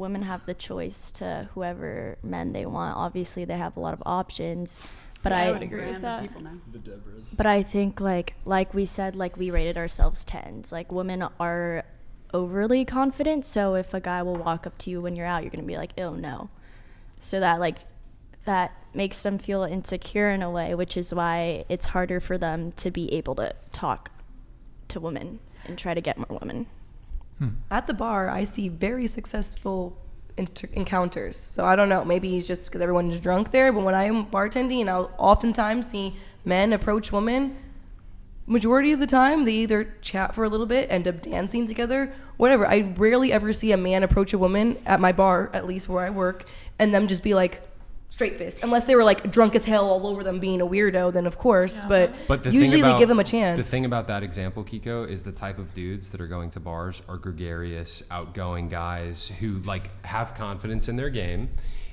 women have the choice to whoever men they want. Obviously, they have a lot of options. But I would agree with that. But I think like we said, like we rated ourselves 10s. Like women are overly confident, so if a guy will walk up to you when you're out, you're gonna be like, oh no. So that makes them feel insecure in a way, which is why it's harder for them to be able to talk to women and try to get more women. At the bar, I see very successful encounters. So I don't know, maybe it's just because everyone is drunk there, but when I'm bartending, I'll oftentimes see men approach women. Majority of the time, they either chat for a little bit, end up dancing together, whatever. I rarely ever see a man approach a woman at my bar, at least where I work, and them just be like, straight fist. Unless they were like drunk as hell all over them being a weirdo, then of course. Yeah. But usually they give them a chance. The thing about that example, Kiko, is the type of dudes that are going to bars are gregarious, outgoing guys who like have confidence in their game,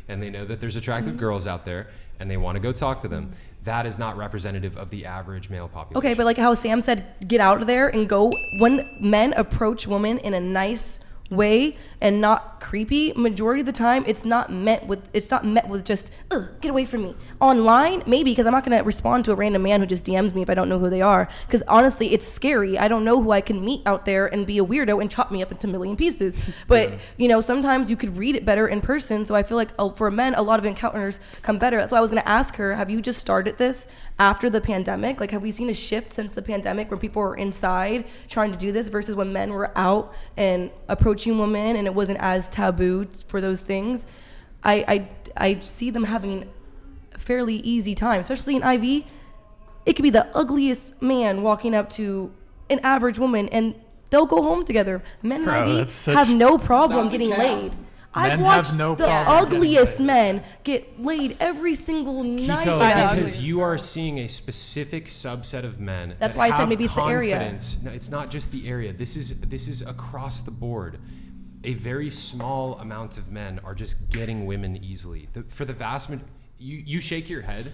and they know that there's attractive girls out there, and they want to go talk to them. That is not representative of the average male population. Okay, but like how Sam said, get out of there and go. When men approach women in a nice way and not creepy, majority of the time it's not met with just get away from me. Online, maybe, because I'm not gonna respond to a random man who just DMs me if I don't know who they are, because honestly it's scary. I don't know who I can meet out there and be a weirdo and chop me up into a million pieces. But you know, sometimes you could read it better in person. So I feel like for men, a lot of encounters come better. That's why I was gonna ask her, have you just started this after the pandemic? Like, have we seen a shift since the pandemic where people were inside trying to do this versus when men were out and approaching women and it wasn't as taboo for those things? I see them having a fairly easy time, especially in IV. It could be the ugliest man walking up to an average woman and they'll go home together. Men in IV have no problem getting laid. I've watched the ugliest men get laid every single night. Kiko, because you are seeing a specific subset of men. That's why I said maybe it's the area. No, it's not just the area. This is across the board. A very small amount of men are just getting women easily. For the vast majority, you shake your head.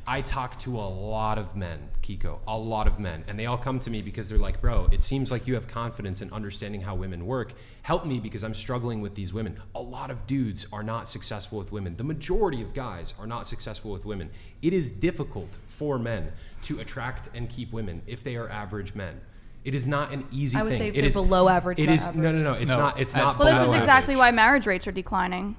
I talk to a lot of men, Kiko, a lot of men, and they all come to me because they're like, bro, it seems like you have confidence in understanding how women work. Help me because I'm struggling with these women. A lot of dudes are not successful with women. The majority of guys are not successful with women. It is difficult for men to attract and keep women if they are average men. It is not an easy thing. I would say if they're below average, it is no. It's not. Well, this is exactly why marriage rates are declining.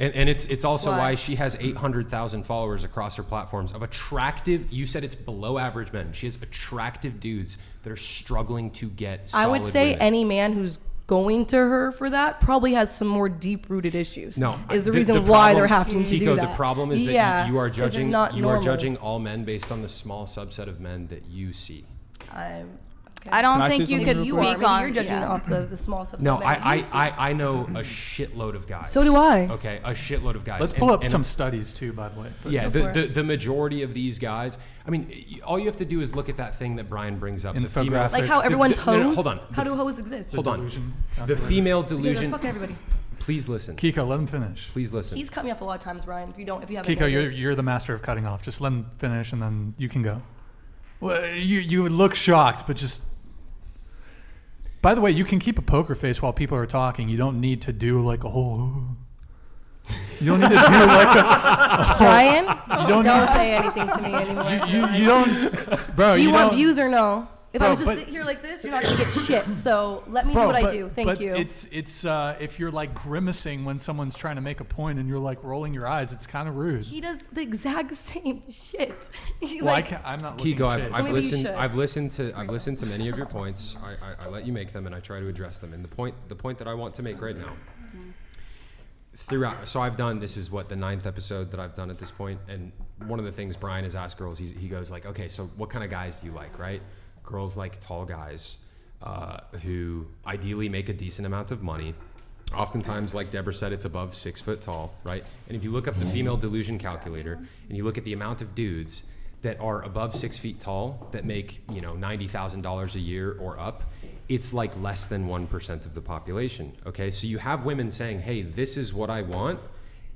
And it's also why she has 800,000 followers across her platforms of attractive, you said it's below average men. She has attractive dudes that are struggling to get solid I would say women. any man who's going to her for that probably has some more deep-rooted issues. No, is the reason why they're having to Kiko, do that. The problem is that you are judging all men based on the small subset of men that you see. Okay. I don't think you could speak on. You're judging off the small subset. No, I know a shitload of guys. So do I. Okay, a shitload of guys. Let's pull up some studies too, by the way. Yeah, the majority of these guys. I mean, all you have to do is look at that thing that Brian brings up. Infographic. Like how everyone's hoes. No, hold on. How do hoes exist? Hold on. The female delusion. Fuck everybody. Please listen. Kiko, let him finish. Please listen. He's cut me off a lot of times, Brian. If you haven't Kiko, noticed. you're the master of cutting off. Just let him finish, and then you can go. Well, you would look shocked, but just. By the way, you can keep a poker face while people are talking. You don't need to do like a whole. You don't need to do like a. Brian, don't say anything to me anymore. You don't, bro. Do you want views or no? If I was just but- sit here like this, you're not gonna get shit. So let me do what I do. Thank you. It's if you're like grimacing when someone's trying to make a point and you're like rolling your eyes, it's kind of rude. He does the exact same shit. I'm not looking Kiko, at Chase. I've listened to many of your points. I let you make them and I try to address them. And the point that I want to make right now, throughout, so I've done, this is what, the 9th episode that I've done at this point, and one of the things Brian has asked girls, he goes like, okay, so what kind of guys do you like, right? Girls like tall guys who ideally make a decent amount of money. Oftentimes, like Deborah said, it's above 6 foot tall, right? And if you look up the female delusion calculator and you look at the amount of dudes that are above 6 feet tall that make, $90,000 a year or up, it's like less than 1% of the population, okay? So you have women saying, hey, this is what I want.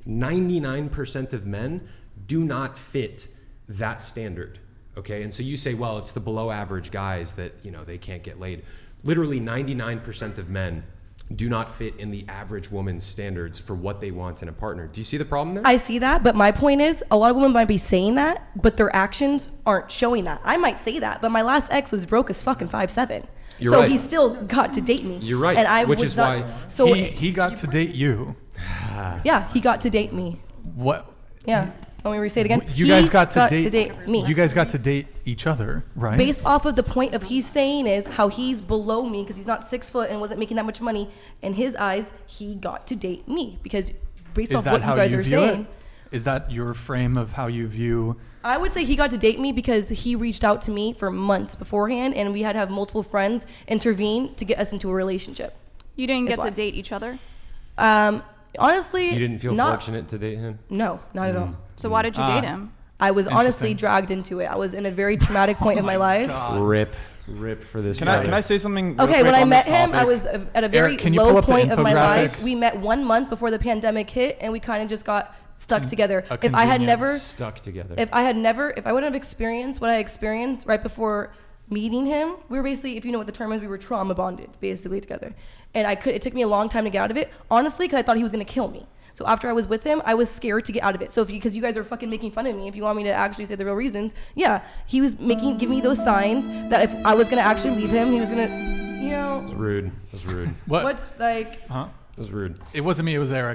99% of men do not fit that standard. Okay, and so you say, well, it's the below average guys that, they can't get laid. Literally 99% of men do not fit in the average woman's standards for what they want in a partner. Do you see the problem there? I see that, but my point is, a lot of women might be saying that, but their actions aren't showing that. I might say that, but my last ex was broke as fucking 5'7". You're So right. he still got to date me. You're right, And I which was is not, why so he got to date you. yeah, he got to date me. What? Yeah. Want me to say it again? You He guys got to date me. You guys got to date each other, right? Based off of the point of he's saying is how he's below me because he's not 6 foot and wasn't making that much money. In his eyes, he got to date me because based Is off that what how you guys you are view saying. it? Is that your frame of how you view? I would say he got to date me because he reached out to me for months beforehand, and we had to have multiple friends intervene to get us into a relationship. You didn't That's get to why. date each other. Honestly, You didn't feel not, fortunate to date him? No, not at all. So why did you date him? I was honestly Interesting. dragged into it. I was in a very traumatic point of my life. Rip for this. Can I say something? Real Okay, quick when I on met this him, I topic? was at a very Eric, can you pull low up the point of my life. infographics? We met 1 month before the pandemic hit, and we kind of just got stuck together. a If I had convenience. never, Stuck together. if I wouldn't have experienced what I experienced right before meeting him, we were basically, if you know what the term is, we were trauma bonded basically together. And it took me a long time to get out of it, honestly, because I thought he was gonna kill me. So after I was with him, I was scared to get out of it. So because you guys are fucking making fun of me, if you want me to actually say the real reasons, yeah, he was giving me those signs that if I was gonna actually leave him, he was gonna, you know, It's rude. It was rude. What? what's like. Huh? It was rude. It wasn't me. It was Eric.